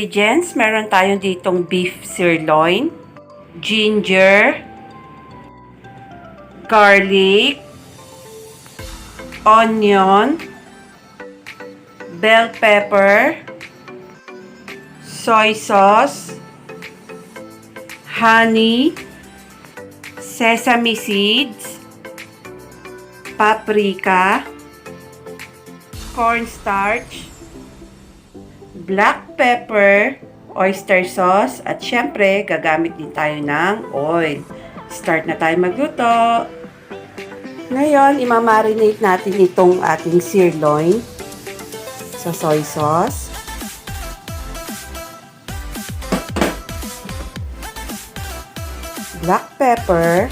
ingredients, meron tayong ditong beef sirloin, ginger, garlic, onion, bell pepper, soy sauce, honey, sesame seeds, paprika, cornstarch, black pepper, oyster sauce, at syempre, gagamit din tayo ng oil. Start na tayo magluto. Ngayon, imamarinate natin itong ating sirloin sa soy sauce. Black pepper,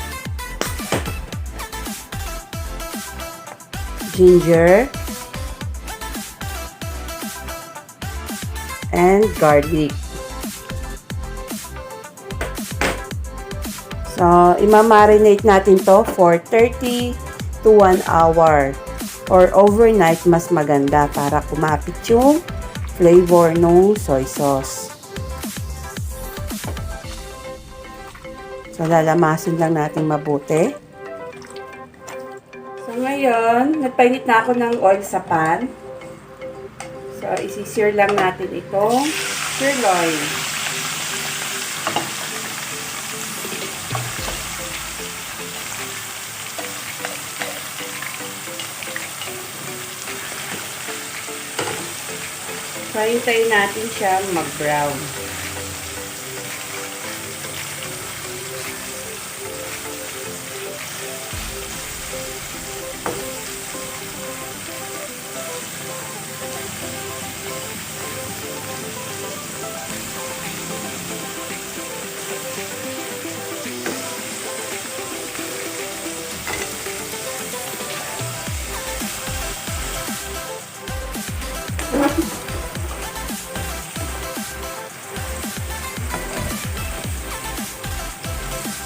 ginger, and garlic. So, imamarinate natin to for 30 to 1 hour or overnight, mas maganda para kumapit yung flavor ng soy sauce. So, lalamasin lang natin mabuti. So, ngayon, nagpainit na ako ng oil sa pan. So, isi-sear lang natin itong sirloin. So, hintayin natin siya mag-brown.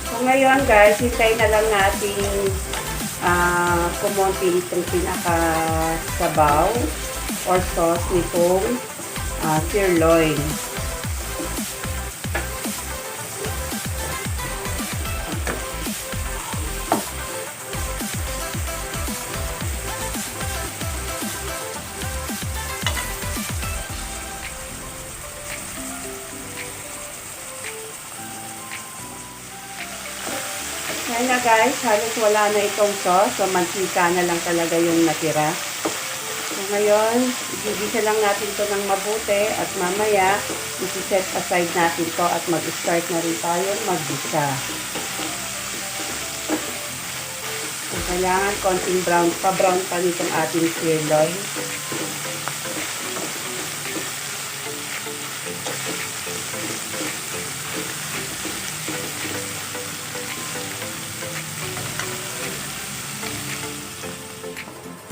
So, ngayon guys, hintayin na lang natin kumonti itong pinaka-sabaw or sauce nitong sirloin. Kaya na guys, halos wala na itong sauce. So, mantika na lang talaga yung natira. So, ngayon, igigisa lang natin to ng mabuti at mamaya, isi-set aside natin to at mag-start na rin tayo maggisa. So, kailangan konting brown pa nitong ating sirloin.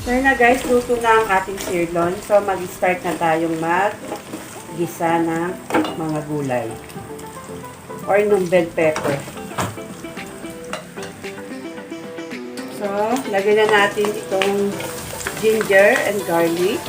So na guys, luto na ang ating sirloin. So mag-start na tayong mag-gisa ng mga gulay. Or ng bell pepper. So, lagyan na natin itong ginger and garlic.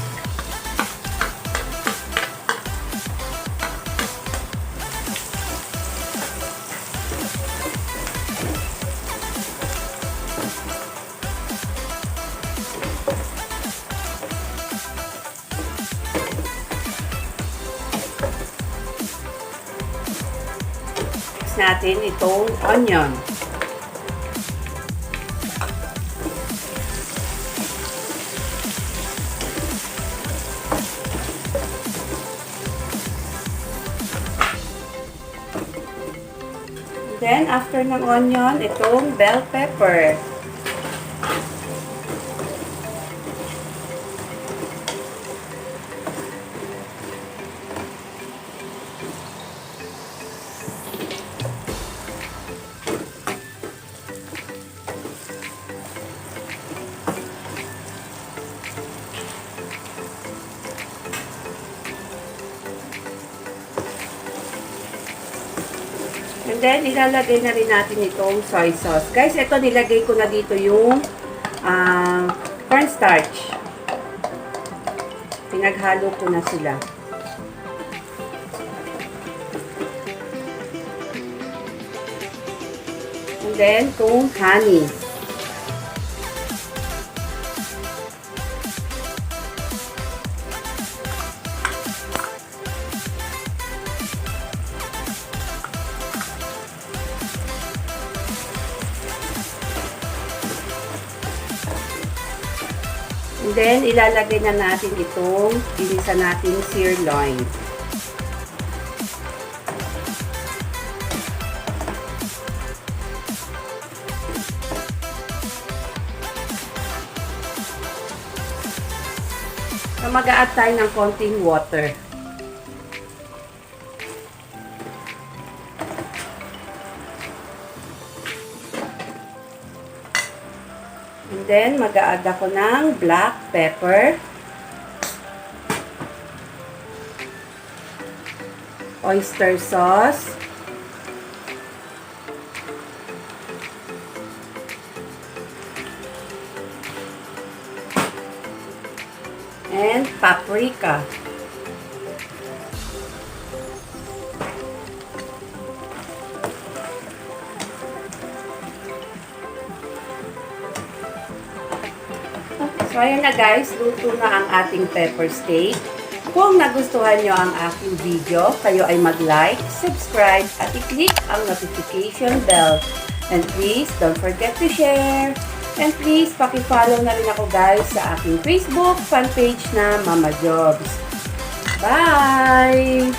Natin itong onion. Then, after ng onion, itong bell pepper. And then, ilalagay na rin natin itong soy sauce. Guys, ito nilagay ko na dito yung cornstarch. Pinaghalo ko na sila. then, itong honey. And then, ilalagay na natin itong ginisa natin sirloin. So, mag-a-add tayo ng konting water. And then, mag-a-add ako ng black pepper, oyster sauce, and paprika. So, ayan na guys, luto na ang ating pepper steak. Kung nagustuhan nyo ang aking video, kayo ay mag-like, subscribe, at i-click ang notification bell. And please, don't forget to share. And please, paki-follow na rin ako guys sa aking Facebook fan page na Mama Jovz. Bye!